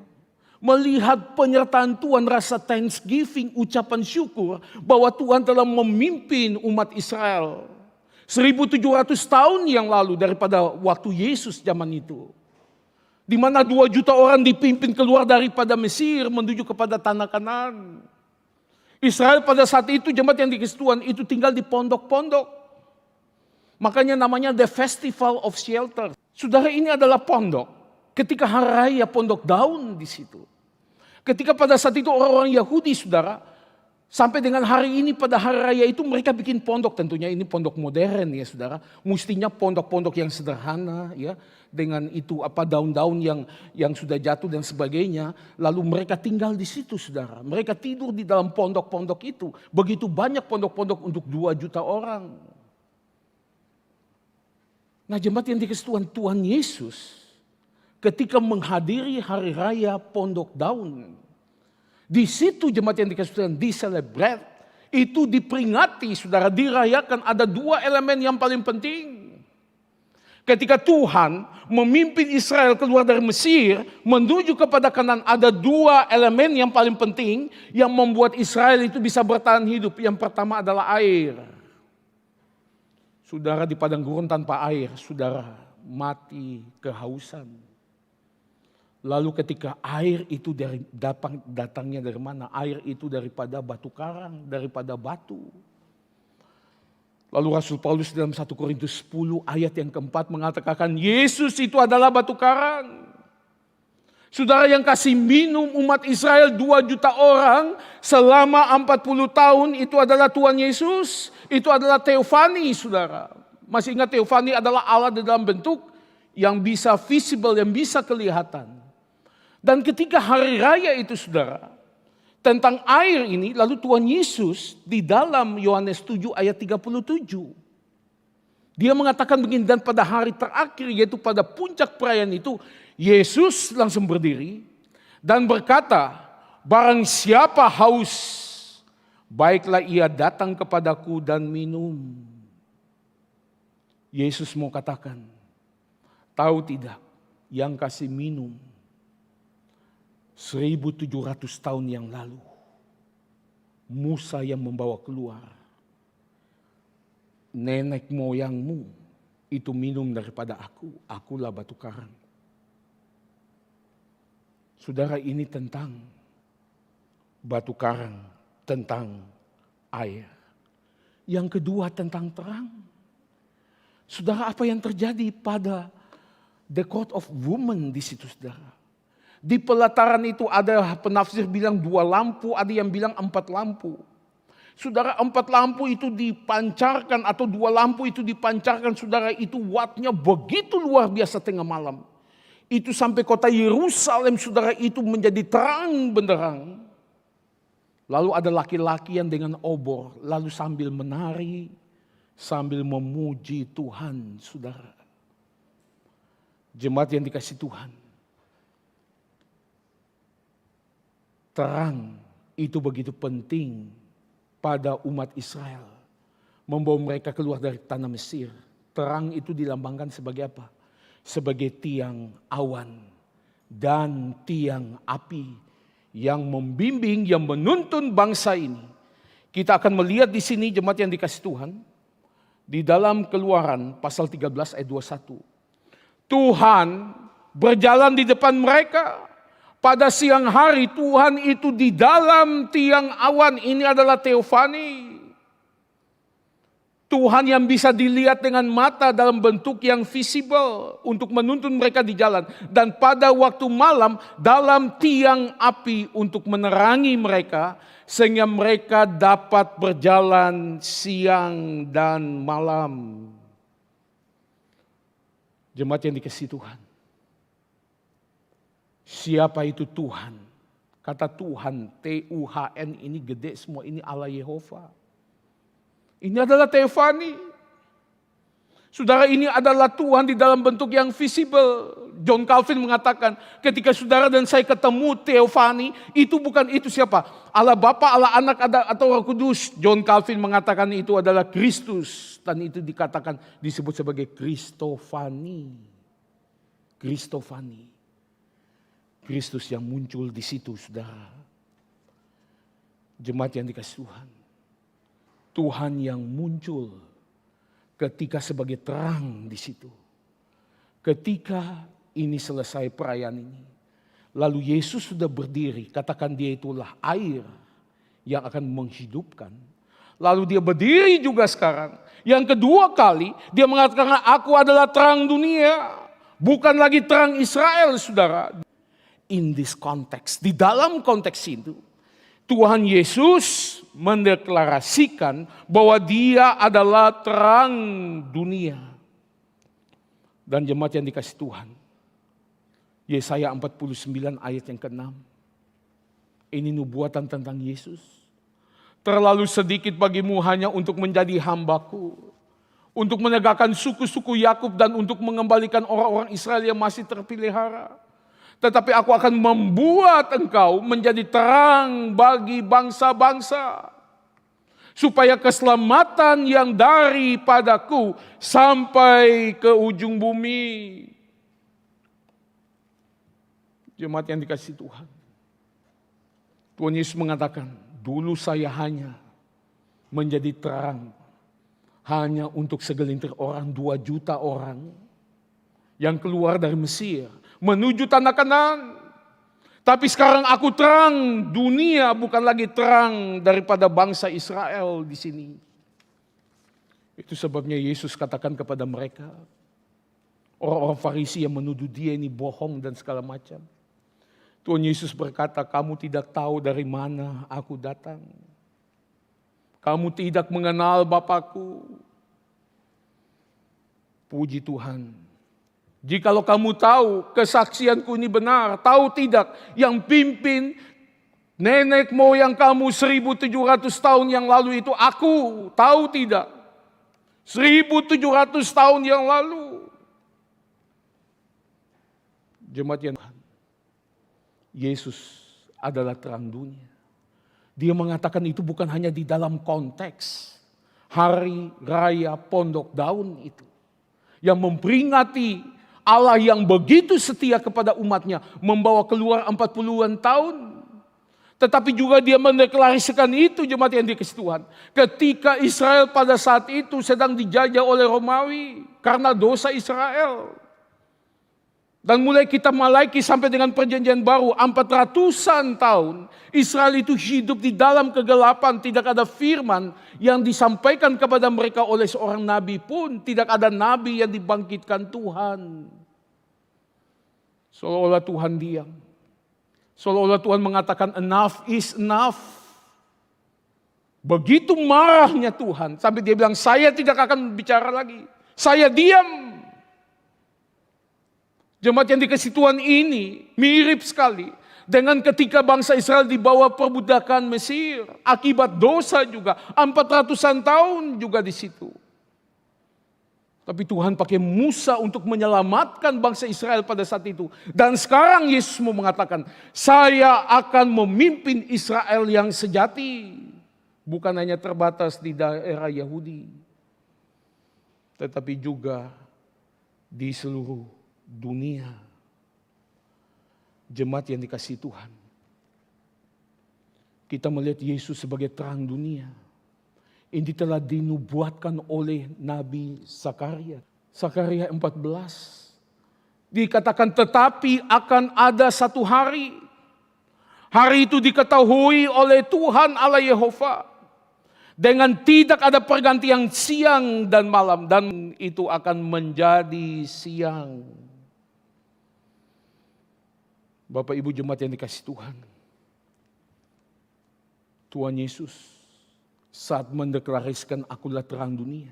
melihat penyertaan Tuhan, rasa thanksgiving, ucapan syukur bahwa Tuhan telah memimpin umat Israel 1700 tahun yang lalu daripada waktu Yesus zaman itu. Di mana 2 juta orang dipimpin keluar daripada Mesir menuju kepada tanah Kanaan. Israel pada saat itu jemaat yang dikasih Tuhan itu tinggal di pondok-pondok. Makanya namanya the Festival of Shelter. Saudara, ini adalah pondok. Ketika hari raya Pondok Daun di situ. Ketika pada saat itu orang-orang Yahudi saudara, sampai dengan hari ini pada hari raya itu mereka bikin pondok, tentunya ini pondok modern ya saudara. Mestinya pondok-pondok yang sederhana ya, dengan itu daun-daun yang sudah jatuh dan sebagainya. Lalu mereka tinggal di situ saudara. Mereka tidur di dalam pondok-pondok itu. Begitu banyak pondok-pondok untuk 2 juta orang. Nah jemaat yang dikasih Tuhan, Tuhan Yesus ketika menghadiri hari raya Pondok Daun. Di situ jemaat yang dikasih Tuhan di-celebrate, itu diperingati saudara, dirayakan ada 2 elemen yang paling penting. Ketika Tuhan memimpin Israel keluar dari Mesir menuju kepada Kanaan, ada 2 elemen yang paling penting yang membuat Israel itu bisa bertahan hidup. Yang pertama adalah air. Saudara, di padang gurun tanpa air, saudara mati kehausan. Lalu ketika air itu datangnya dari mana? Air itu daripada batu karang, daripada batu. Lalu Rasul Paulus dalam 1 Korintus 10 ayat yang keempat mengatakan Yesus itu adalah batu karang. Saudara, yang kasih minum umat Israel 2 juta orang selama 40 tahun itu adalah Tuhan Yesus. Itu adalah teofani saudara. Masih ingat teofani adalah Allah dalam bentuk yang bisa visible, yang bisa kelihatan. Dan ketika hari raya itu saudara, tentang air ini, lalu Tuhan Yesus di dalam Yohanes 7 ayat 37. Dia mengatakan begini, dan pada hari terakhir yaitu pada puncak perayaan itu, Yesus langsung berdiri dan berkata, barang siapa haus, baiklah ia datang kepadaku dan minum. Yesus mau katakan, tahu tidak yang kasih minum 1700 tahun yang lalu, Musa yang membawa keluar. Nenek moyangmu itu minum daripada akulah batu karang. Saudara, ini tentang batu karang, tentang air. Yang kedua tentang terang. Saudara, apa yang terjadi pada the court of women di situ saudara. Di pelataran itu ada penafsir bilang 2 lampu, ada yang bilang 4 lampu. Saudara, 4 lampu itu dipancarkan atau 2 lampu itu dipancarkan saudara, itu wattnya begitu luar biasa tengah malam. Itu sampai kota Yerusalem saudara itu menjadi terang benderang. Lalu ada laki-laki yang dengan obor, lalu sambil menari, sambil memuji Tuhan, saudara. Jemaat yang dikasih Tuhan. Terang itu begitu penting pada umat Israel. Membawa mereka keluar dari tanah Mesir. Terang itu dilambangkan sebagai apa? Sebagai tiang awan dan tiang api yang membimbing, yang menuntun bangsa ini. Kita akan melihat di sini jemaat yang dikasih Tuhan, di dalam Keluaran pasal 13 ayat 21. Tuhan berjalan di depan mereka. Pada siang hari Tuhan itu di dalam tiang awan. Ini adalah teofani. Tuhan yang bisa dilihat dengan mata dalam bentuk yang visible untuk menuntun mereka di jalan. Dan pada waktu malam dalam tiang api untuk menerangi mereka sehingga mereka dapat berjalan siang dan malam. Jemaat yang dikasihi Tuhan. Siapa itu Tuhan? Kata Tuhan, T-U-H-N ini gede semua, ini Allah Yehova. Ini adalah teofani. Saudara, ini adalah Tuhan di dalam bentuk yang visible. John Calvin mengatakan, ketika saudara dan saya ketemu teofani, itu bukan itu siapa? Allah Bapa, Allah Anak atau Roh Kudus. John Calvin mengatakan itu adalah Kristus. Dan itu dikatakan, disebut sebagai Kristofani. Kristofani. Kristus yang muncul di situ, saudara. Jemaat yang dikasihi Tuhan. Tuhan yang muncul ketika sebagai terang di situ. Ketika ini selesai perayaan ini. Lalu Yesus sudah berdiri, katakan dia itulah air yang akan menghidupkan. Lalu dia berdiri juga sekarang. Yang kedua kali dia mengatakan aku adalah terang dunia. Bukan lagi terang Israel, saudara. In this context, di dalam konteks itu, Tuhan Yesus mendeklarasikan bahwa dia adalah terang dunia. Dan jemaat yang dikasihi Tuhan, Yesaya 49 ayat yang ke-6. Ini nubuatan tentang Yesus. Terlalu sedikit bagimu hanya untuk menjadi hambaku, untuk menegakkan suku-suku Yakub dan untuk mengembalikan orang-orang Israel yang masih terpelihara. Tetapi aku akan membuat engkau menjadi terang bagi bangsa-bangsa. Supaya keselamatan yang daripadaku sampai ke ujung bumi. Jemaat yang dikasihi Tuhan. Tuhan Yesus mengatakan, dulu saya hanya menjadi terang. Hanya untuk segelintir orang, 2 juta orang. Yang keluar dari Mesir. Menuju tanah Kanaan. Tapi sekarang aku terang dunia, bukan lagi terang daripada bangsa Israel di sini. Itu sebabnya Yesus katakan kepada mereka, orang-orang Farisi yang menuduh dia ini bohong dan segala macam. Tuhan Yesus berkata, kamu tidak tahu dari mana aku datang. Kamu tidak mengenal Bapakku. Puji Tuhan. Jikalau kamu tahu kesaksianku ini benar, tahu tidak yang pimpin nenek moyang kamu 1700 tahun yang lalu itu aku, tahu tidak? 1700 tahun yang lalu. Jemaat yang Tuhan, Yesus adalah terang dunia. Dia mengatakan itu bukan hanya di dalam konteks hari raya Pondok Daun itu. Yang memperingati Allah yang begitu setia kepada umatnya membawa keluar 40-an tahun. Tetapi juga dia mendeklarasikan itu jemaat yang dikasihi Tuhan. Ketika Israel pada saat itu sedang dijajah oleh Romawi karena dosa Israel. Dan mulai kita Malaiki sampai dengan perjanjian baru 400-an tahun. Israel itu hidup di dalam kegelapan. Tidak ada firman yang disampaikan kepada mereka oleh seorang nabi pun. Tidak ada nabi yang dibangkitkan Tuhan. Seolah-olah Tuhan diam. Seolah-olah Tuhan mengatakan enough is enough. Begitu marahnya Tuhan. Sampai dia bilang saya tidak akan bicara lagi. Saya diam. Jemaat yang dikasihi Tuhan ini mirip sekali dengan ketika bangsa Israel dibawa perbudakan Mesir. Akibat dosa juga. 400-an tahun juga di situ. Tapi Tuhan pakai Musa untuk menyelamatkan bangsa Israel pada saat itu. Dan sekarang Yesus mau mengatakan, saya akan memimpin Israel yang sejati. Bukan hanya terbatas di daerah Yahudi. Tetapi juga di seluruh dunia. Jemaat yang dikasihi Tuhan. Kita melihat Yesus sebagai terang dunia. Ini telah dinubuatkan oleh Nabi Zakaria. Zakaria 14. Dikatakan tetapi akan ada satu hari. Hari itu diketahui oleh Tuhan Allah Yehova. Dengan tidak ada pergantian siang dan malam. Dan itu akan menjadi siang. Bapak Ibu jemaat yang dikasih Tuhan. Tuhan Yesus saat mendeklarasikan akulah terang dunia.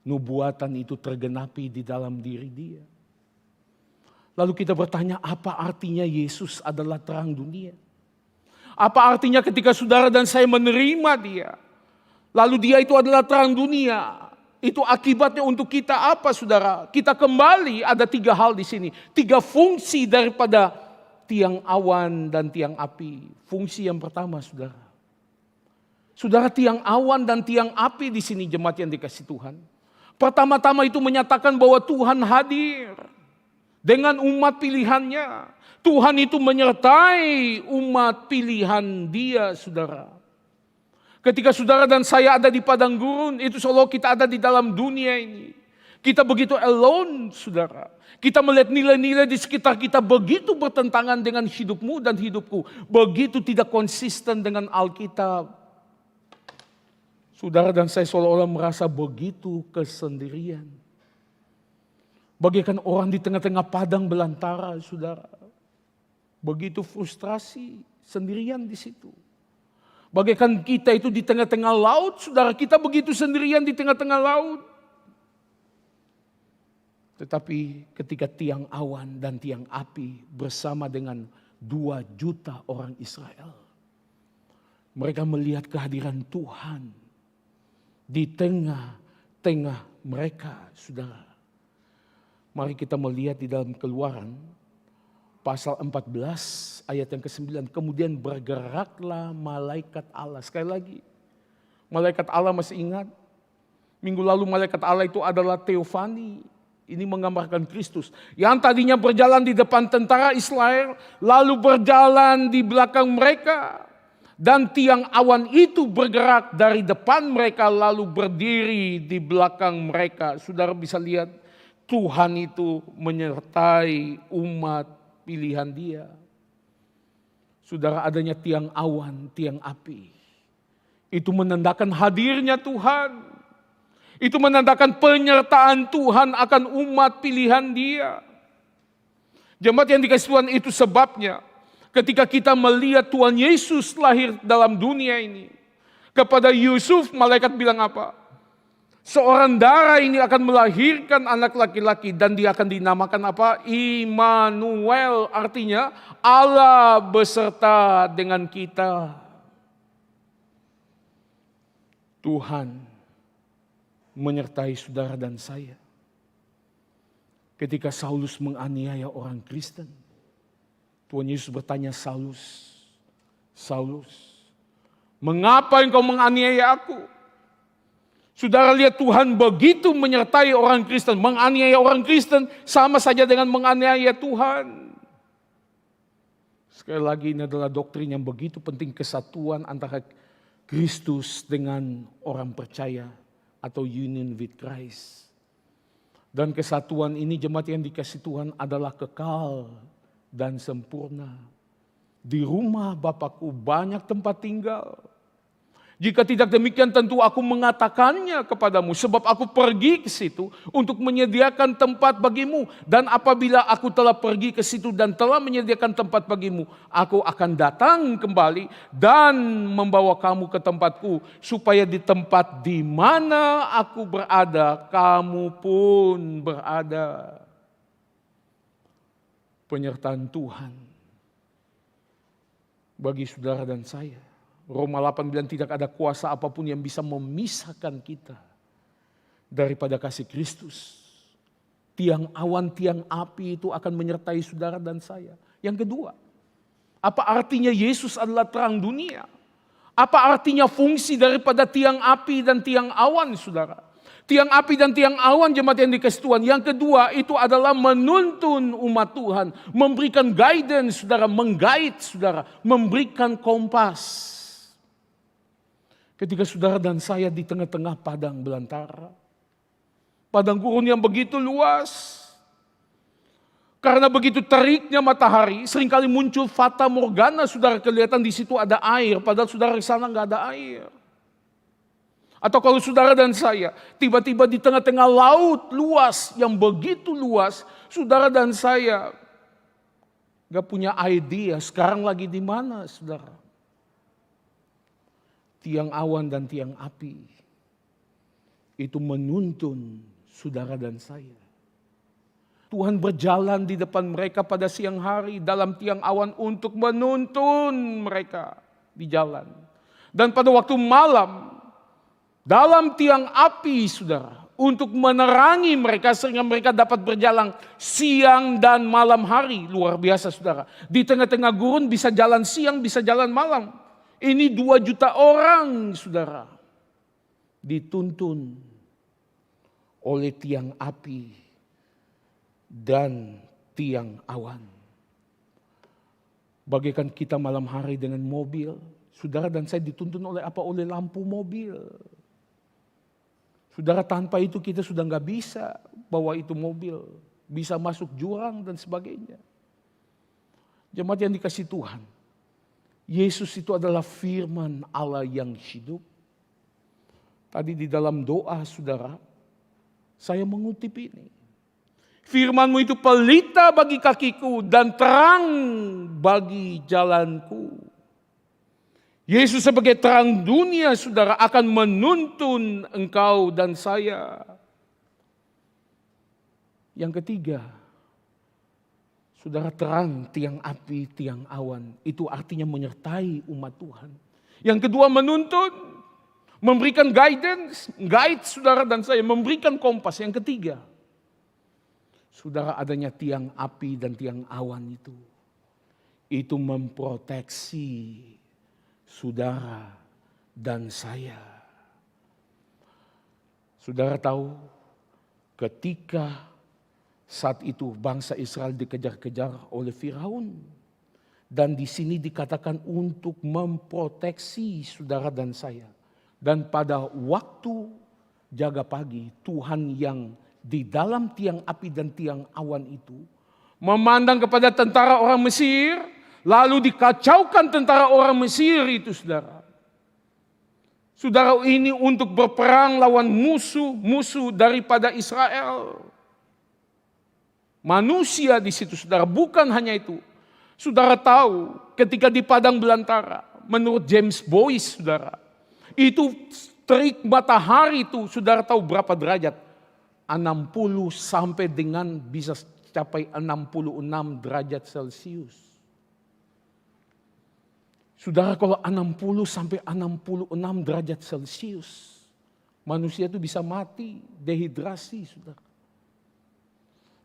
Nubuatan itu tergenapi di dalam diri dia. Lalu kita bertanya, apa artinya Yesus adalah terang dunia? Apa artinya ketika saudara dan saya menerima dia? Lalu dia itu adalah terang dunia. Itu akibatnya untuk kita apa saudara? Kita kembali ada 3 hal di sini. 3 fungsi daripada tiang awan dan tiang api. Fungsi yang pertama saudara. Saudara, tiang awan dan tiang api di sini jemaat yang dikasih Tuhan. Pertama-tama itu menyatakan bahwa Tuhan hadir. Dengan umat pilihannya. Tuhan itu menyertai umat pilihan dia, saudara. Ketika saudara dan saya ada di padang gurun, itu seolah kita ada di dalam dunia ini. Kita begitu alone, saudara. Kita melihat nilai-nilai di sekitar kita begitu bertentangan dengan hidupmu dan hidupku. Begitu tidak konsisten dengan Alkitab. Saudara dan saya seolah-olah merasa begitu kesendirian. Bagaikan orang di tengah-tengah padang belantara, saudara. Begitu frustrasi, sendirian di situ. Bagaikan kita itu di tengah-tengah laut, saudara. Kita begitu sendirian di tengah-tengah laut. Tetapi ketika tiang awan dan tiang api bersama dengan 2 juta orang Israel. Mereka melihat kehadiran Tuhan di tengah-tengah mereka, saudara. Mari kita melihat di dalam Keluaran pasal 14 ayat yang ke-9. Kemudian bergeraklah malaikat Allah. Sekali lagi, malaikat Allah masih ingat? Minggu lalu malaikat Allah itu adalah Teofani. Ini menggambarkan Kristus. Yang tadinya berjalan di depan tentara Israel, lalu berjalan di belakang mereka. Dan tiang awan itu bergerak dari depan mereka lalu berdiri di belakang mereka. Saudara bisa lihat Tuhan itu menyertai umat pilihan dia. Saudara, adanya tiang awan, tiang api. Itu menandakan hadirnya Tuhan. Itu menandakan penyertaan Tuhan akan umat pilihan dia. Jemaat yang dikasih Tuhan, itu sebabnya ketika kita melihat Tuhan Yesus lahir dalam dunia ini. Kepada Yusuf malaikat bilang apa? Seorang darah ini akan melahirkan anak laki-laki dan dia akan dinamakan apa? Immanuel, artinya Allah beserta dengan kita. Tuhan menyertai saudara dan saya. Ketika Saulus menganiaya orang Kristen, Tuhan Yesus bertanya, Saulus, Saulus, mengapa engkau menganiaya aku? Saudara lihat Tuhan begitu menyertai orang Kristen. Menganiaya orang Kristen sama saja dengan menganiaya Tuhan. Sekali lagi ini adalah doktrin yang begitu penting, kesatuan antara Kristus dengan orang percaya atau union with Christ. Dan kesatuan ini jemaat yang dikasih Tuhan adalah kekal dan sempurna. Di rumah Bapakku banyak tempat tinggal. Jika tidak demikian tentu aku mengatakannya kepadamu. Sebab aku pergi ke situ untuk menyediakan tempat bagimu. Dan apabila aku telah pergi ke situ dan telah menyediakan tempat bagimu, aku akan datang kembali dan membawa kamu ke tempatku. Supaya di tempat di mana aku berada, kamu pun berada. Penyertaan Tuhan bagi saudara dan saya. Roma 8 bilang tidak ada kuasa apapun yang bisa memisahkan kita daripada kasih Kristus. Tiang awan, tiang api itu akan menyertai saudara dan saya. Yang kedua, apa artinya Yesus adalah terang dunia? Apa artinya fungsi daripada tiang api dan tiang awan, saudara? Tiang api dan tiang awan jemaat yang dikasih Tuhan. Yang kedua itu adalah menuntun umat Tuhan. Memberikan guidance, saudara. Mengguide, saudara. Memberikan kompas. Ketika saudara dan saya di tengah-tengah padang belantara. Padang gurun yang begitu luas. Karena begitu teriknya matahari, seringkali muncul fata morgana, saudara, kelihatan di situ ada air, padahal saudara di sana nggak ada air. Atau kalau saudara dan saya tiba-tiba di tengah-tengah laut luas yang begitu luas, saudara dan saya nggak punya idea sekarang lagi di mana, saudara. Tiang awan dan tiang api itu menuntun saudara dan saya. Tuhan berjalan di depan mereka pada siang hari dalam tiang awan untuk menuntun mereka di jalan. Dan pada waktu malam dalam tiang api, saudara, untuk menerangi mereka sehingga mereka dapat berjalan siang dan malam hari. Luar biasa, saudara. Di tengah-tengah gurun bisa jalan siang, bisa jalan malam. Ini 2 juta orang, saudara, dituntun oleh tiang api dan tiang awan. Bagaikan kita malam hari dengan mobil, saudara dan saya dituntun oleh apa? Oleh lampu mobil. Saudara, tanpa itu kita sudah nggak bisa bawa itu mobil, bisa masuk jurang dan sebagainya. Jemaat yang dikasih Tuhan, Yesus itu adalah firman Allah yang hidup. Tadi di dalam doa, saudara, saya mengutip ini. Firman-Mu itu pelita bagi kakiku dan terang bagi jalanku. Yesus sebagai terang dunia, saudara, akan menuntun engkau dan saya. Yang ketiga, saudara, terang, tiang api, tiang awan, itu artinya menyertai umat Tuhan. Yang kedua, menuntun, memberikan guidance, guide saudara dan saya, memberikan kompas. Yang ketiga, saudara, adanya tiang api dan tiang awan itu memproteksi saudara dan saya. Saudara tahu, ketika saat itu bangsa Israel dikejar-kejar oleh Firaun, dan di sini dikatakan untuk memproteksi saudara dan saya. Dan pada waktu jaga pagi, Tuhan yang di dalam tiang api dan tiang awan itu memandang kepada tentara orang Mesir, lalu dikacaukan tentara orang Mesir itu, saudara. Saudara, ini untuk berperang lawan musuh daripada Israel. Manusia di situ, saudara, bukan hanya itu. Saudara tahu ketika di padang belantara, menurut James Boyce, saudara, itu terik matahari itu, saudara tahu berapa derajat? 60 sampai dengan bisa capai 66 derajat Celcius. Saudara, kalau 60 sampai 66 derajat Celcius, manusia itu bisa mati, dehidrasi, saudara.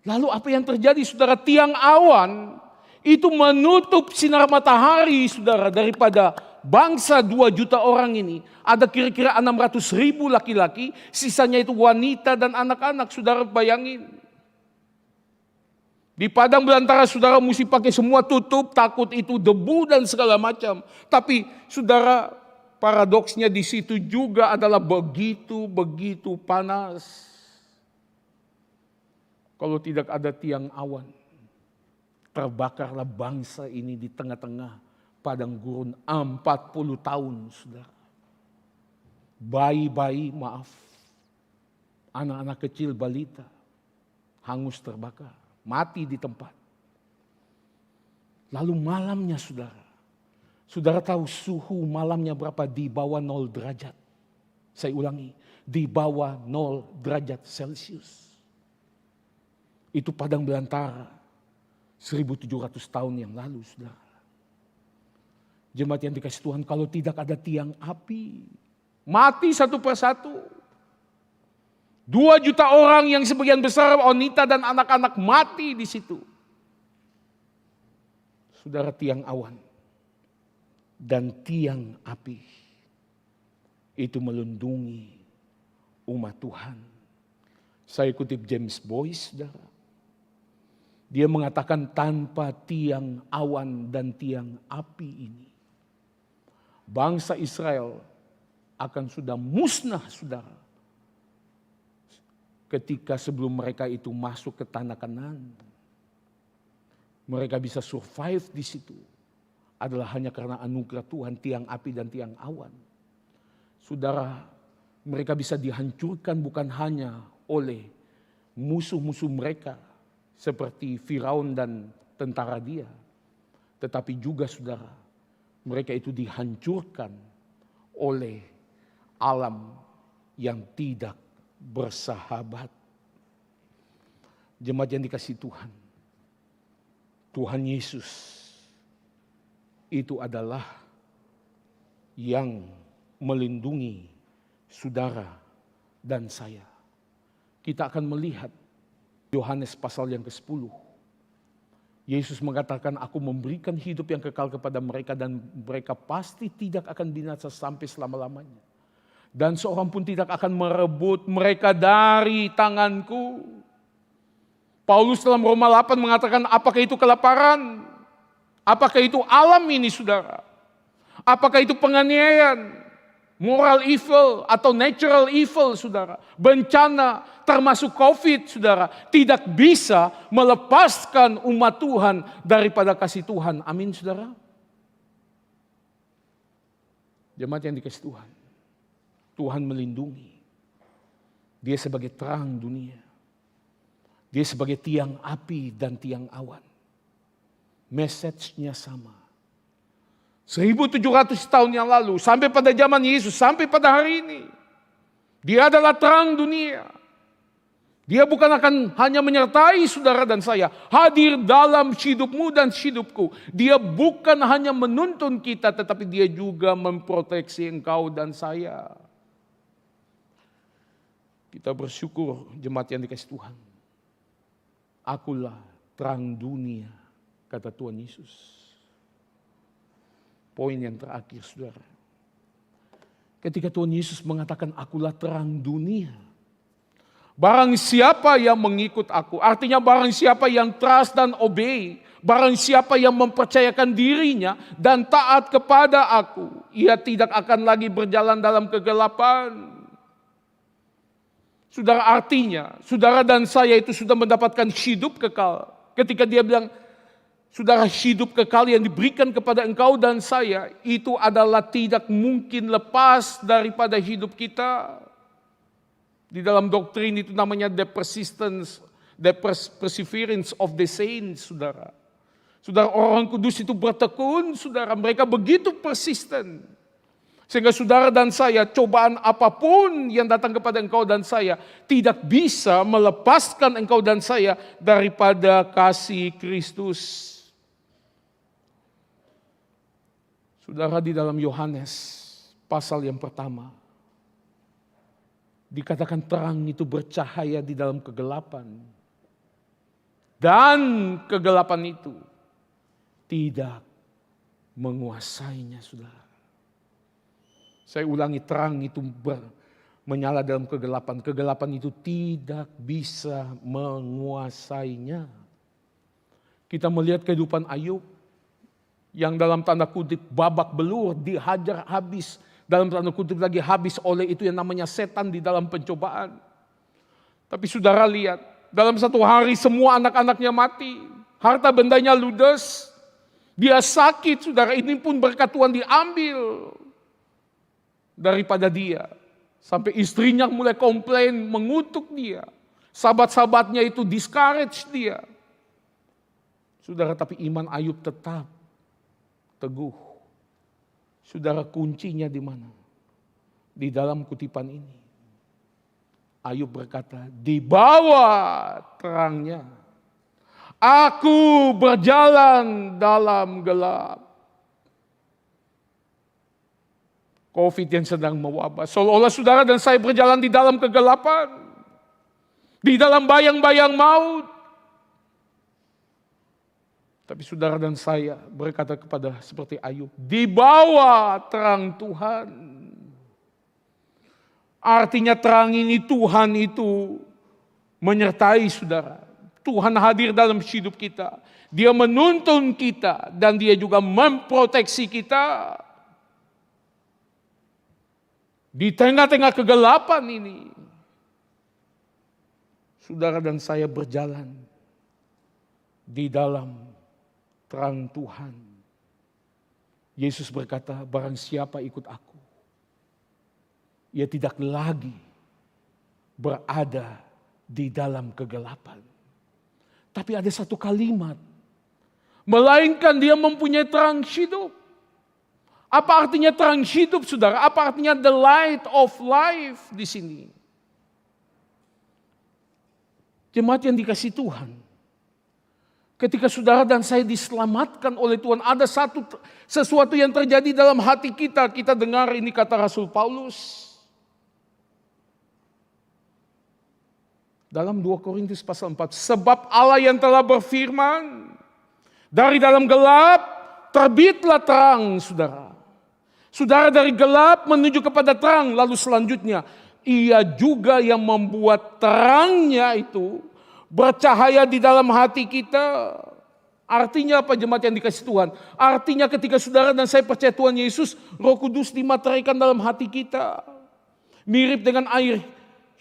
Lalu apa yang terjadi, saudara? Tiang awan itu menutup sinar matahari, saudara, daripada bangsa 2 juta orang ini. Ada kira-kira 600.000 laki-laki, sisanya itu wanita dan anak-anak. Saudara bayangin. Di padang belantara, saudara mesti pakai semua tutup, takut itu debu dan segala macam. Tapi saudara, paradoksnya di situ juga adalah begitu panas. Kalau tidak ada tiang awan, terbakarlah bangsa ini di tengah-tengah padang gurun 40 tahun, saudara. Bayi-bayi, anak-anak kecil, balita, hangus terbakar, mati di tempat. Lalu malamnya, saudara tahu suhu malamnya berapa? Di bawah 0 derajat. Saya ulangi, di bawah 0 derajat Celcius. Itu padang belantara 1700 tahun yang lalu, saudara. Jemaat yang dikasih Tuhan, kalau tidak ada tiang api, mati satu persatu. 2 juta orang yang sebagian besar wanita dan anak-anak mati di situ. Saudara, tiang awan dan tiang api itu melindungi umat Tuhan. Saya kutip James Boyce, saudara. Dia mengatakan tanpa tiang awan dan tiang api ini, bangsa Israel akan sudah musnah, saudara. Ketika sebelum mereka itu masuk ke tanah Kanaan. mereka bisa survive di situ adalah hanya karena anugerah Tuhan, tiang api dan tiang awan. Saudara, mereka bisa dihancurkan bukan hanya oleh musuh-musuh mereka seperti Firaun dan tentara dia, tetapi juga saudara, mereka itu dihancurkan oleh alam yang tidak bersahabat. Jemaat yang dikasihi Tuhan, Tuhan Yesus itu adalah yang melindungi saudara dan saya. Kita akan melihat Yohanes pasal yang ke-10. Yesus mengatakan, aku memberikan hidup yang kekal kepada mereka dan mereka pasti tidak akan binasa sampai selama-lamanya. Dan seorang pun tidak akan merebut mereka dari tanganku. Paulus dalam Roma 8 mengatakan, apakah itu kelaparan? Apakah itu alam ini saudara? Apakah itu penganiayaan? Moral evil atau natural evil saudara, bencana termasuk COVID saudara, tidak bisa melepaskan umat Tuhan daripada kasih Tuhan. Amin saudara. Jemaat yang dikasihi Tuhan, Tuhan melindungi. Dia sebagai terang dunia. Dia sebagai tiang api dan tiang awan. Message-nya sama. 1700 tahun yang lalu, sampai pada zaman Yesus, sampai pada hari ini. Dia adalah terang dunia. Dia bukan akan hanya menyertai saudara dan saya, hadir dalam hidupmu dan hidupku. Dia bukan hanya menuntun kita, tetapi dia juga memproteksi engkau dan saya. Kita bersyukur jemaat yang dikasihi Tuhan. Akulah terang dunia, kata Tuhan Yesus. Poin yang terakhir saudara. Ketika Tuhan Yesus mengatakan akulah terang dunia. Barang siapa yang mengikut aku. Artinya barang siapa yang trust dan obey. Barang siapa yang mempercayakan dirinya dan taat kepada aku. Ia tidak akan lagi berjalan dalam kegelapan. Saudara, artinya saudara dan saya itu sudah mendapatkan hidup kekal. Ketika dia bilang, saudara, hidup kekal yang diberikan kepada engkau dan saya itu adalah tidak mungkin lepas daripada hidup kita. Di dalam doktrin itu namanya the perseverance of the saints, saudara. Saudara, orang kudus itu bertekun, saudara, mereka begitu persisten. Sehingga saudara dan saya, cobaan apapun yang datang kepada engkau dan saya tidak bisa melepaskan engkau dan saya daripada kasih Kristus. Saudara, di dalam Yohanes pasal yang pertama dikatakan terang itu bercahaya di dalam kegelapan. Dan kegelapan itu tidak menguasainya saudara. Saya ulangi, terang itu menyala dalam kegelapan. Kegelapan itu tidak bisa menguasainya. Kita melihat kehidupan Ayub yang dalam tanda kutip babak belur, dihajar habis, dalam tanda kutip lagi habis oleh itu yang namanya setan di dalam pencobaan. Tapi saudara lihat, dalam satu hari semua anak-anaknya mati, harta bendanya ludes, dia sakit saudara, ini pun berkat Tuhan diambil daripada dia. Sampai istrinya mulai komplain, mengutuk dia. Sahabat-sahabatnya itu discourage dia. Saudara, tapi iman Ayub tetap teguh. Saudara, kuncinya di mana? Di dalam kutipan ini. Ayub berkata, di bawah terangnya aku berjalan dalam gelap. COVID yang sedang mewabah. Seolah-olah saudara dan saya berjalan di dalam kegelapan. Di dalam bayang-bayang maut. Tapi saudara dan saya berkata kepada seperti Ayub, di bawah terang Tuhan. Artinya terang ini Tuhan itu menyertai saudara. Tuhan hadir dalam hidup kita. Dia menuntun kita dan dia juga memproteksi kita. Di tengah-tengah kegelapan ini, saudara dan saya berjalan di dalam terang Tuhan. Yesus berkata, barang siapa ikut aku, ia tidak lagi berada di dalam kegelapan. Tapi ada satu kalimat, melainkan dia mempunyai terang hidup. Apa artinya terang hidup, saudara? Apa artinya the light of life di sini? Jemaat yang dikasihi Tuhan, ketika saudara dan saya diselamatkan oleh Tuhan, ada sesuatu yang terjadi dalam hati kita. Kita dengar ini kata Rasul Paulus. Dalam 2 Korintus pasal 4. Sebab Allah yang telah berfirman, dari dalam gelap terbitlah terang, saudara. Saudara dari gelap menuju kepada terang. Lalu selanjutnya, ia juga yang membuat terangnya itu bercahaya di dalam hati kita. Artinya apa, jemaat yang dikasihi Tuhan? Artinya ketika saudara dan saya percaya Tuhan Yesus, Roh Kudus dimateraikan dalam hati kita. Mirip dengan air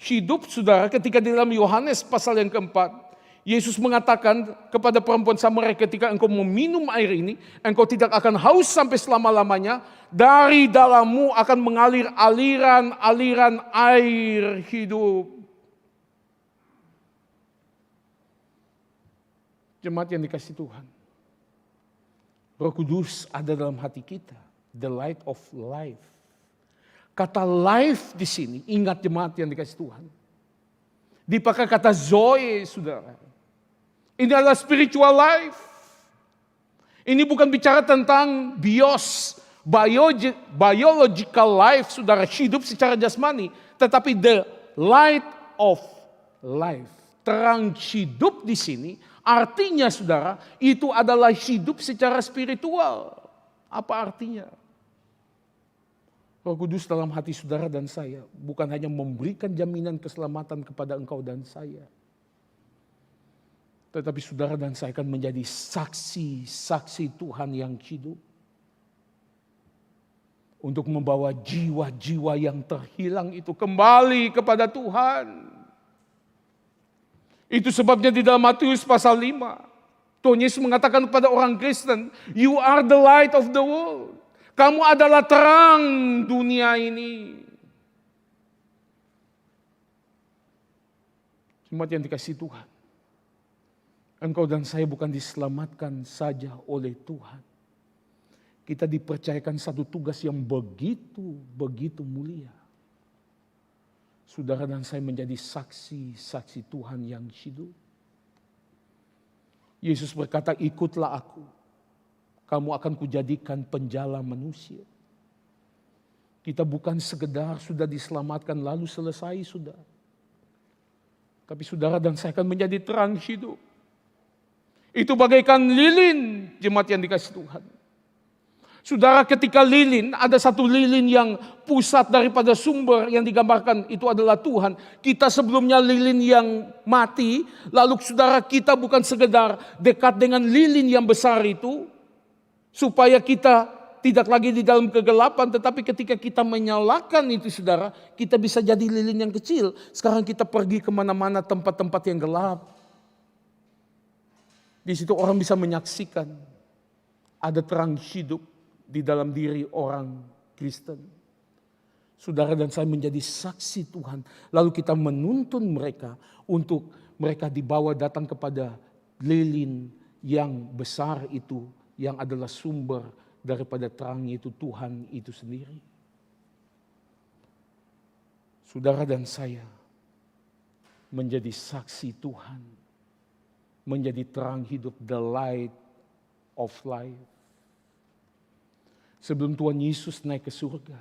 hidup, saudara, ketika di dalam Yohanes pasal yang keempat. Yesus mengatakan kepada perempuan Samaria, ketika engkau meminum air ini, engkau tidak akan haus sampai selama-lamanya. Dari dalammu akan mengalir aliran-aliran air hidup. Jemaat yang dikasihi Tuhan, Roh Kudus ada dalam hati kita, the light of life. Kata life di sini, ingat jemaat yang dikasihi Tuhan, dipakai kata zoe, saudara. Ini adalah spiritual life. Ini bukan bicara tentang biological life, saudara, hidup secara jasmani, tetapi the light of life. Terang hidup di sini artinya, saudara, itu adalah hidup secara spiritual. Apa artinya? Roh Kudus dalam hati saudara dan saya bukan hanya memberikan jaminan keselamatan kepada engkau dan saya, tetapi saudara dan saya akan menjadi saksi-saksi Tuhan yang hidup. Untuk membawa jiwa-jiwa yang terhilang itu kembali kepada Tuhan. Itu sebabnya di dalam Matius pasal 5, Tuhan Yesus mengatakan kepada orang Kristen, you are the light of the world. Kamu adalah terang dunia ini. Jemaat yang dikasihi Tuhan, engkau dan saya bukan diselamatkan saja oleh Tuhan. Kita dipercayakan satu tugas yang begitu mulia. Saudara dan saya menjadi saksi-saksi Tuhan yang hidup. Yesus berkata, ikutlah aku. Kamu akan kujadikan penjala manusia. Kita bukan sekedar sudah diselamatkan lalu selesai sudah. Tapi saudara dan saya akan menjadi terang hidup. Itu bagaikan lilin, jemaat yang dikasihi Tuhan. Saudara, ketika lilin, ada satu lilin yang pusat daripada sumber yang digambarkan, itu adalah Tuhan. Kita sebelumnya lilin yang mati, lalu saudara kita bukan sekedar dekat dengan lilin yang besar itu, supaya kita tidak lagi di dalam kegelapan, tetapi ketika kita menyalakan itu saudara, kita bisa jadi lilin yang kecil. Sekarang kita pergi kemana-mana tempat-tempat yang gelap. Di situ orang bisa menyaksikan ada terang hidup di dalam diri orang Kristen. Saudara dan saya menjadi saksi Tuhan. Lalu kita menuntun mereka untuk mereka dibawa datang kepada lilin yang besar itu, yang adalah sumber daripada terangnya itu Tuhan itu sendiri. Saudara dan saya menjadi saksi Tuhan, menjadi terang hidup, the light of life. Sebelum Tuhan Yesus naik ke surga,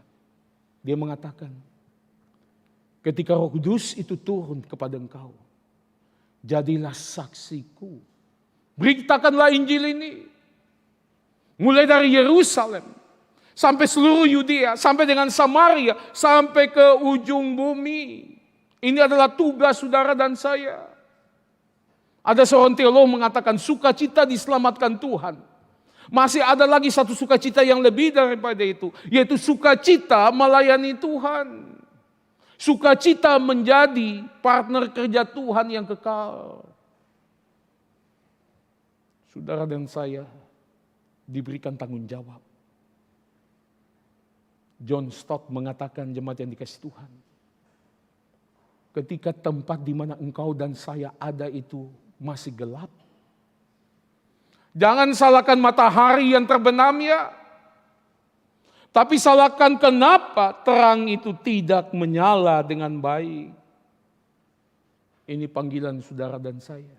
dia mengatakan, ketika Roh Kudus itu turun kepada engkau, jadilah saksiku. Beritakanlah Injil ini. Mulai dari Yerusalem, sampai seluruh Yudea, sampai dengan Samaria, sampai ke ujung bumi. Ini adalah tugas saudara dan saya. Ada seorang teolog mengatakan, sukacita diselamatkan Tuhan. Masih ada lagi satu sukacita yang lebih daripada itu, yaitu sukacita melayani Tuhan. Sukacita menjadi partner kerja Tuhan yang kekal. Saudara dan saya diberikan tanggung jawab. John Stott mengatakan, jemaat yang dikasihi Tuhan, ketika tempat di mana engkau dan saya ada itu masih gelap, jangan salahkan matahari yang terbenam ya, tapi salahkan kenapa terang itu tidak menyala dengan baik. Ini panggilan saudara dan saya.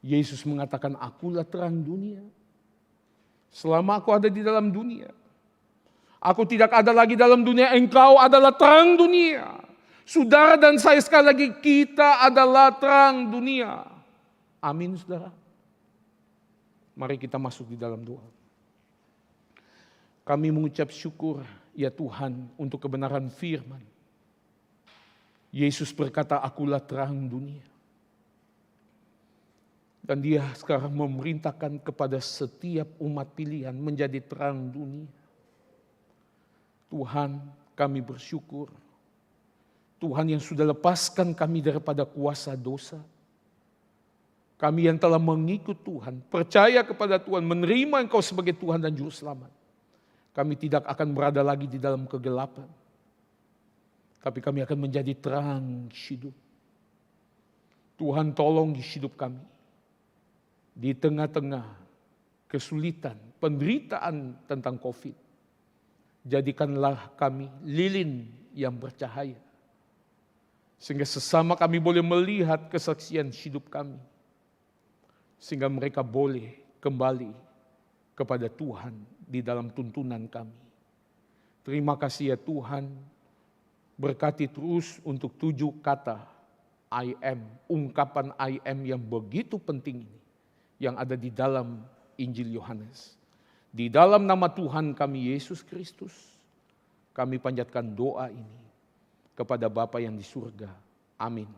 Yesus mengatakan, akulah terang dunia. Selama aku ada di dalam dunia, aku tidak ada lagi dalam dunia, engkau adalah terang dunia. Saudara dan saya sekali lagi, kita adalah terang dunia. Amin saudara. Mari kita masuk di dalam doa. Kami mengucap syukur ya Tuhan untuk kebenaran firman. Yesus berkata, akulah terang dunia. Dan dia sekarang memerintahkan kepada setiap umat pilihan menjadi terang dunia. Tuhan, kami bersyukur. Tuhan yang sudah lepaskan kami daripada kuasa dosa. Kami yang telah mengikut Tuhan, percaya kepada Tuhan, menerima Engkau sebagai Tuhan dan Juru Selamat. Kami tidak akan berada lagi di dalam kegelapan. Tapi kami akan menjadi terang hidup. Tuhan tolong hidup kami. Di tengah-tengah kesulitan, penderitaan tentang COVID. Jadikanlah kami lilin yang bercahaya. Sehingga sesama kami boleh melihat kesaksian hidup kami. Sehingga mereka boleh kembali kepada Tuhan di dalam tuntunan kami. Terima kasih ya Tuhan. Berkati terus untuk 7 kata I am, ungkapan I am yang begitu penting ini. Yang ada di dalam Injil Yohanes. Di dalam nama Tuhan kami Yesus Kristus, kami panjatkan doa ini kepada Bapa yang di surga. Amin.